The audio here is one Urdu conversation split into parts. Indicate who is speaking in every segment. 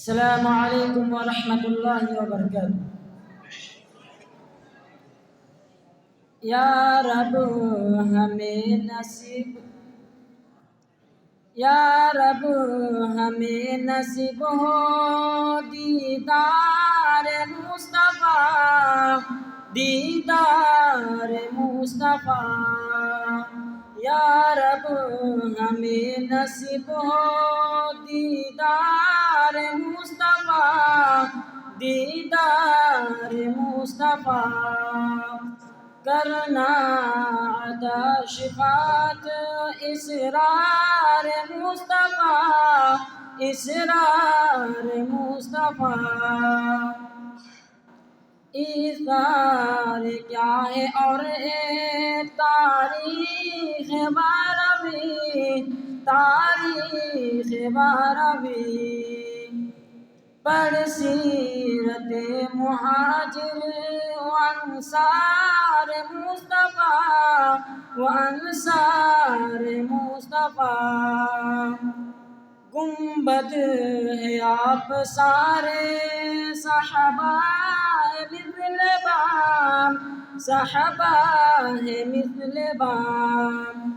Speaker 1: السلام علیکم ورحمۃ اللہ وبرکاتہ۔ یا رب ہمیں نصیب ہو دیدار مصطفیٰ، دیدار مصطفیٰ۔ یا رب ہمیں نصیب ہو دیدار مصطفیٰ، دیدار مصطفیٰ۔ کرنا عطا شفاعت اسرار مصطفیٰ، اسرار مصطفیٰ۔ ایثار کیا ہے اور تاریخ بارہویں، تاریخ بارہویں۔ پڑھ سیرت مہاجر و انصار مصطفیٰ، و انصار مصطفیٰ۔ گنبد ہے آپ سارے صحابہ مثل بام، صحابہ ہے مثل بام۔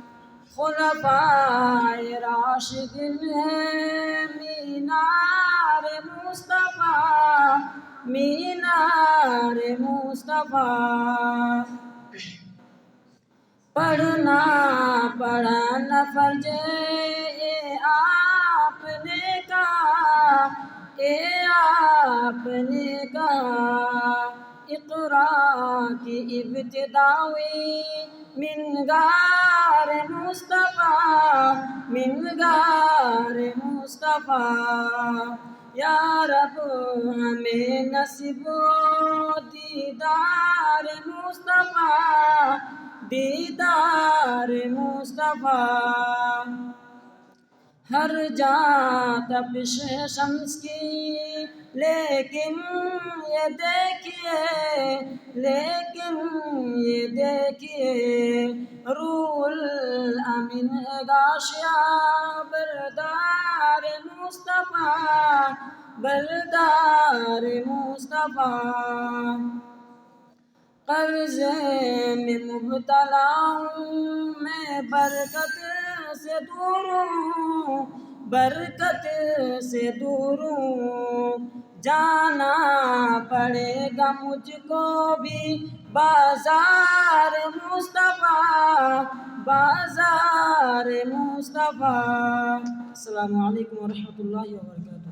Speaker 1: خلفائے راشدین ہے مینار مصطفیٰ، مینار مصطفیٰ۔ پڑھنا پڑھنا فرض اے آپ نے کہا، اے آپ نے کہا۔ اقرا کی ابتدا ہوئی منگار مصطفیٰ، منگار مصطفیٰ۔ یا رب ہمیں نصیب ہو دیدار مصطفیٰ، دیدار مصطفیٰ۔ ہر جا تپش شمس کی لیکن یہ دیکھیے، لیکن یہ دیکھیے، روح الامین غاشیہ بردار مصطفیٰ، بردار مصطفیٰ۔ قرضے میں مبتلا ہوں میں برکت سے دور ہوں، برکت سے دور ہوں۔ جانا پڑے گا مجھ کو بھی بازار مصطفیٰ، بازار مصطفیٰ۔ السلام علیکم ورحمۃ اللہ وبرکاتہ۔